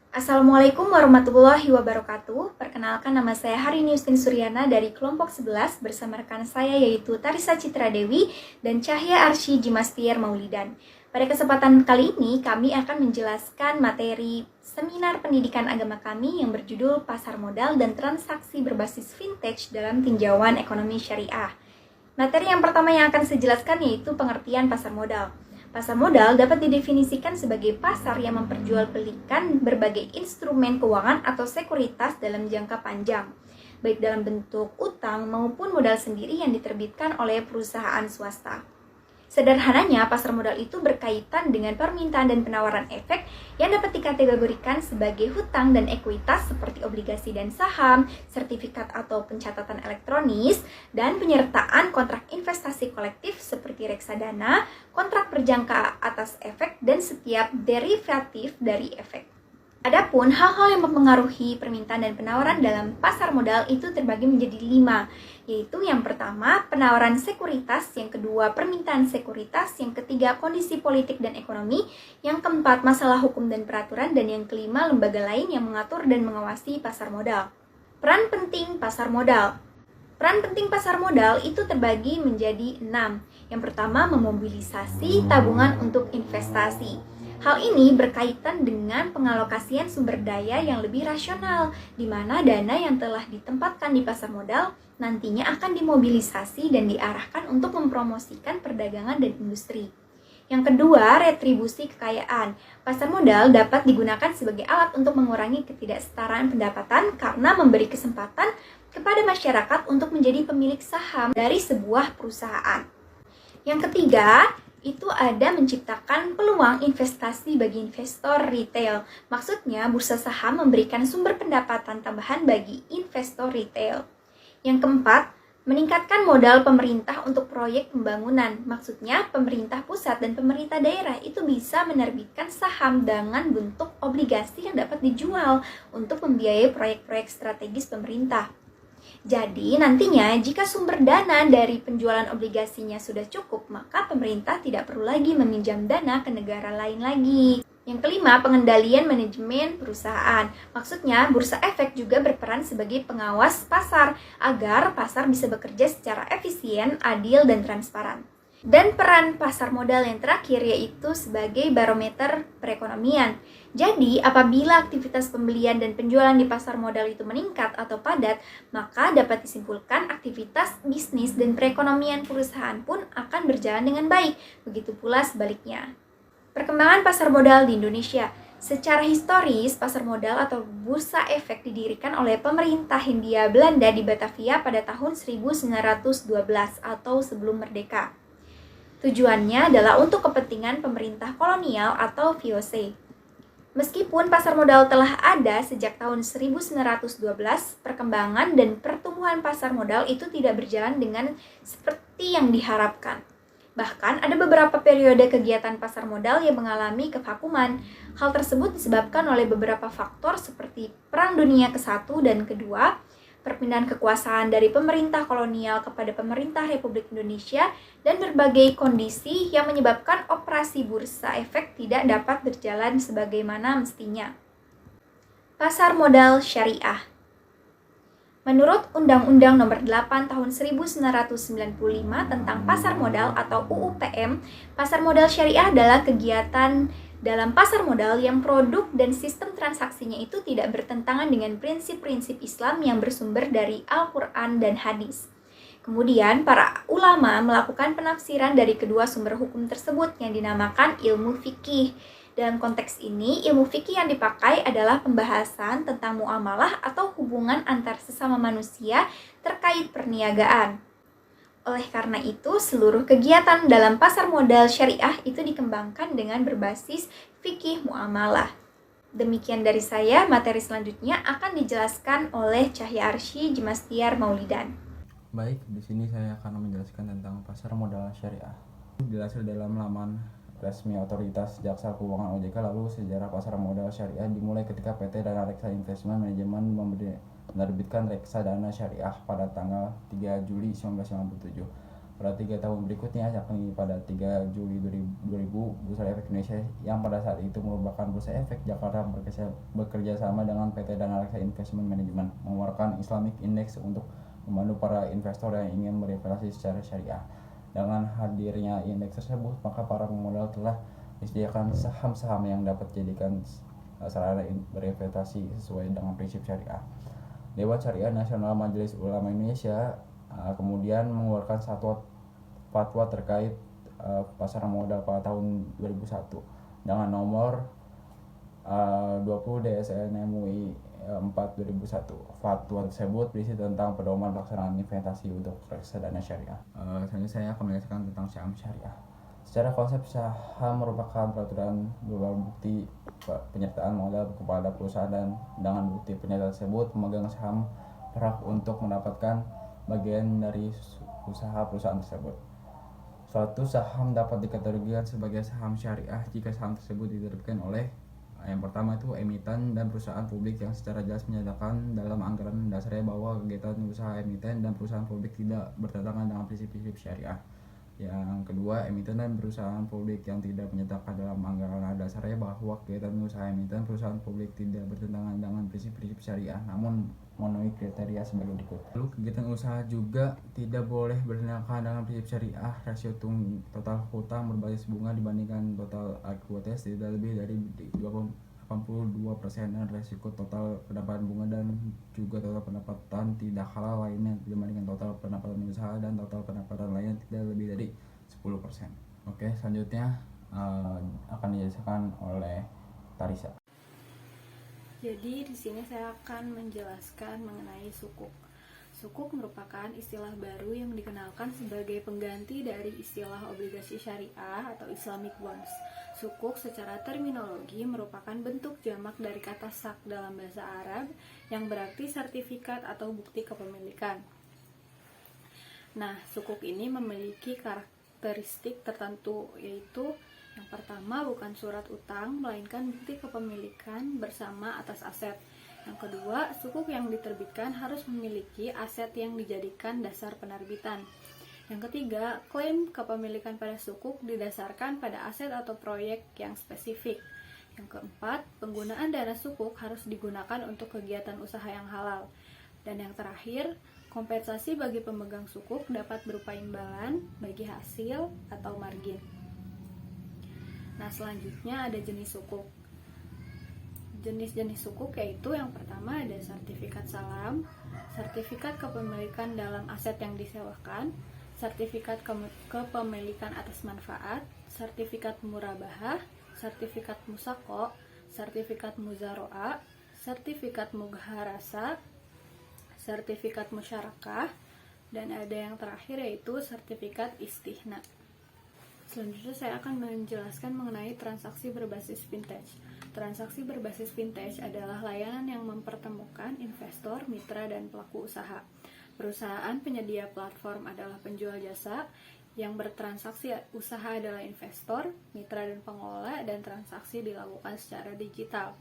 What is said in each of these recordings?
Assalamualaikum warahmatullahi wabarakatuh. Perkenalkan, nama saya Harini Yustin Suryana dari kelompok 11 bersama rekan saya yaitu Tarisa Citra Dewi dan Cahya Arsy Jimastiar Maulidan. Pada kesempatan kali ini kami akan menjelaskan materi seminar pendidikan agama kami yang berjudul Pasar Modal dan Transaksi Berbasis Vintage dalam Tinjauan Ekonomi Syariah. Materi yang pertama yang akan saya jelaskan yaitu pengertian pasar modal. Pasar modal dapat didefinisikan sebagai pasar yang memperjualbelikan berbagai instrumen keuangan atau sekuritas dalam jangka panjang, baik dalam bentuk utang maupun modal sendiri yang diterbitkan oleh perusahaan swasta. Sederhananya, pasar modal itu berkaitan dengan permintaan dan penawaran efek yang dapat dikategorikan sebagai hutang dan ekuitas seperti obligasi dan saham, sertifikat atau pencatatan elektronis, dan penyertaan kontrak investasi kolektif seperti reksadana, kontrak berjangka atas efek, dan setiap derivatif dari efek. Adapun hal-hal yang mempengaruhi permintaan dan penawaran dalam pasar modal itu terbagi menjadi 5, yaitu yang pertama penawaran sekuritas, yang kedua permintaan sekuritas, yang ketiga kondisi politik dan ekonomi, yang keempat masalah hukum dan peraturan, dan yang kelima lembaga lain yang mengatur dan mengawasi pasar modal. Peran penting pasar modal. Peran penting pasar modal itu terbagi menjadi 6. Yang pertama, memobilisasi tabungan untuk investasi. Hal ini berkaitan dengan pengalokasian sumber daya yang lebih rasional, di mana dana yang telah ditempatkan di pasar modal nantinya akan dimobilisasi dan diarahkan untuk mempromosikan perdagangan dan industri. Yang kedua, retribusi kekayaan. Pasar modal dapat digunakan sebagai alat untuk mengurangi ketidaksetaraan pendapatan karena memberi kesempatan kepada masyarakat untuk menjadi pemilik saham dari sebuah perusahaan. Yang ketiga, itu ada menciptakan peluang investasi bagi investor retail. Maksudnya, bursa saham memberikan sumber pendapatan tambahan bagi investor retail. Yang keempat, meningkatkan modal pemerintah untuk proyek pembangunan. Maksudnya, pemerintah pusat dan pemerintah daerah itu bisa menerbitkan saham dengan bentuk obligasi yang dapat dijual untuk membiayai proyek-proyek strategis pemerintah. Jadi, nantinya jika sumber dana dari penjualan obligasinya sudah cukup, maka pemerintah tidak perlu lagi meminjam dana ke negara lain lagi. Yang kelima, pengendalian manajemen perusahaan. Maksudnya, bursa efek juga berperan sebagai pengawas pasar agar pasar bisa bekerja secara efisien, adil, dan transparan. Dan peran pasar modal yang terakhir yaitu sebagai barometer perekonomian. Jadi, apabila aktivitas pembelian dan penjualan di pasar modal itu meningkat atau padat, maka dapat disimpulkan aktivitas bisnis dan perekonomian perusahaan pun akan berjalan dengan baik. Begitu pula sebaliknya. Perkembangan pasar modal di Indonesia. Secara historis, pasar modal atau bursa efek didirikan oleh pemerintah Hindia Belanda di Batavia pada tahun 1912 atau sebelum merdeka. Tujuannya adalah untuk kepentingan pemerintah kolonial atau VOC. Meskipun pasar modal telah ada sejak tahun 1912, perkembangan dan pertumbuhan pasar modal itu tidak berjalan dengan seperti yang diharapkan. Bahkan ada beberapa periode kegiatan pasar modal yang mengalami kevakuman. Hal tersebut disebabkan oleh beberapa faktor seperti Perang Dunia ke-1 dan ke-2, perpindahan kekuasaan dari pemerintah kolonial kepada pemerintah Republik Indonesia, dan berbagai kondisi yang menyebabkan operasi bursa efek tidak dapat berjalan sebagaimana mestinya. Pasar modal syariah. Menurut Undang-Undang Nomor 8 Tahun 1995 tentang Pasar Modal atau UU PM, pasar modal syariah adalah kegiatan dalam pasar modal yang produk dan sistem transaksinya itu tidak bertentangan dengan prinsip-prinsip Islam yang bersumber dari Al-Quran dan Hadis. Kemudian, para ulama melakukan penafsiran dari kedua sumber hukum tersebut yang dinamakan ilmu fikih. Dalam konteks ini, ilmu fikih yang dipakai adalah pembahasan tentang muamalah atau hubungan antar sesama manusia terkait perniagaan. Oleh karena itu, seluruh kegiatan dalam pasar modal syariah itu dikembangkan dengan berbasis fikih muamalah. Demikian dari saya, materi selanjutnya akan dijelaskan oleh Cahya Arsy Jimastiar Maulidan. Baik, di sini saya akan menjelaskan tentang pasar modal syariah. Dilansir dalam laman resmi Otoritas Jasa Keuangan OJK, lalu sejarah pasar modal syariah dimulai ketika PT Dana Reksa Investment Management menerbitkan reksadana syariah pada tanggal 3 Juli 1997. pada 3 tahun berikutnya, yakni pada 3 Juli 2000, Bursa Efek Indonesia yang pada saat itu merupakan Bursa Efek Jakarta bekerja sama dengan PT Dana Reksa Investment Management mengeluarkan Islamic Index untuk membantu para investor yang ingin berinvestasi secara syariah. Dengan hadirnya indeks tersebut, maka para pemodal telah disediakan saham-saham yang dapat dijadikan sarana berinvestasi sesuai dengan prinsip syariah. Dewan Syariah Nasional Majelis Ulama Indonesia kemudian mengeluarkan satu fatwa terkait pasar modal pada tahun 2001 dengan nomor 20 DSN MUI 4 2001. Fatwa tersebut berisi tentang pedoman pelaksanaan investasi untuk reksadana syariah. Selanjutnya saya akan menjelaskan tentang saham syariah. Secara konsep, saham merupakan peraturan berupa bukti penyertaan modal kepada perusahaan, dan dengan bukti penyertaan tersebut pemegang saham berhak untuk mendapatkan bagian dari usaha perusahaan tersebut. Suatu saham dapat dikategorikan sebagai saham syariah jika saham tersebut diterbitkan oleh yang pertama itu emiten dan perusahaan publik yang secara jelas menyatakan dalam anggaran dasarnya bahwa kegiatan usaha emiten dan perusahaan publik tidak bertentangan dengan prinsip-prinsip syariah. Yang kedua, emiten dan perusahaan publik yang tidak menyatakan dalam anggaran dasarnya bahwa kegiatan usaha emiten perusahaan publik tidak bertentangan dengan prinsip-prinsip syariah, namun memenuhi kriteria sebagai berikut. Lalu, kegiatan usaha juga tidak boleh bertentangan dengan prinsip syariah. Rasio total hutang berbasis bunga dibandingkan total ekuitas tidak lebih dari 82% dan resiko total pendapatan bunga dan juga total pendapatan tidak halal lainnya dibandingkan total pendapatan usaha dan total pendapatan lainnya tidak lebih dari 10%. Oke, selanjutnya akan dijelaskan oleh Tarisa. Jadi di sini saya akan menjelaskan mengenai sukuk. Sukuk merupakan istilah baru yang dikenalkan sebagai pengganti dari istilah obligasi syariah atau Islamic bonds. Sukuk secara terminologi merupakan bentuk jamak dari kata sak dalam bahasa Arab yang berarti sertifikat atau bukti kepemilikan. Nah, sukuk ini memiliki karakteristik tertentu, yaitu yang pertama bukan surat utang, melainkan bukti kepemilikan bersama atas aset. Yang kedua, sukuk yang diterbitkan harus memiliki aset yang dijadikan dasar penerbitan. Yang ketiga, klaim kepemilikan pada sukuk didasarkan pada aset atau proyek yang spesifik. Yang keempat, penggunaan dana sukuk harus digunakan untuk kegiatan usaha yang halal. Dan yang terakhir, kompensasi bagi pemegang sukuk dapat berupa imbalan bagi hasil atau margin. Nah, selanjutnya ada jenis sukuk. Jenis-jenis sukuk yaitu yang pertama ada sertifikat salam, sertifikat kepemilikan dalam aset yang disewakan, sertifikat kepemilikan atas manfaat, sertifikat murabahah, sertifikat musako, sertifikat muzaroah, sertifikat mugharasa, sertifikat musyarakah, dan ada yang terakhir yaitu sertifikat istihna. Selanjutnya saya akan menjelaskan mengenai transaksi berbasis vintage. Transaksi berbasis vintage adalah layanan yang mempertemukan investor, mitra, dan pelaku usaha. Perusahaan penyedia platform adalah penjual jasa, yang bertransaksi usaha adalah investor, mitra, dan pengelola, dan transaksi dilakukan secara digital.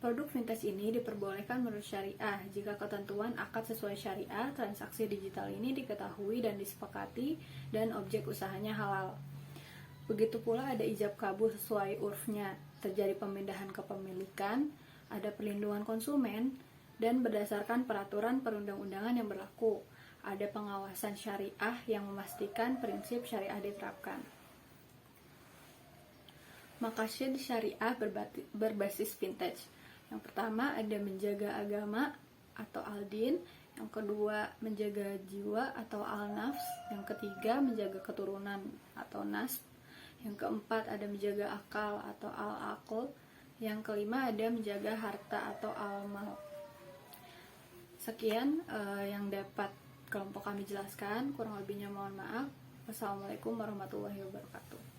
Produk vintage ini diperbolehkan menurut syariah. Jika ketentuan akad sesuai syariah, transaksi digital ini diketahui dan disepakati, dan objek usahanya halal. Begitu pula ada ijab kabul sesuai urfnya, terjadi pemindahan kepemilikan, ada perlindungan konsumen, dan berdasarkan peraturan perundang-undangan yang berlaku, ada pengawasan syariah yang memastikan prinsip syariah diterapkan. Maqasid syariah berbasis vintage. Yang pertama ada menjaga agama atau al-din, yang kedua menjaga jiwa atau al-nafs, yang ketiga menjaga keturunan atau nasb, yang keempat ada menjaga akal atau al-aql, yang kelima ada menjaga harta atau al-mal. Sekian yang dapat kelompok kami jelaskan, kurang lebihnya mohon maaf. Wassalamualaikum warahmatullahi wabarakatuh.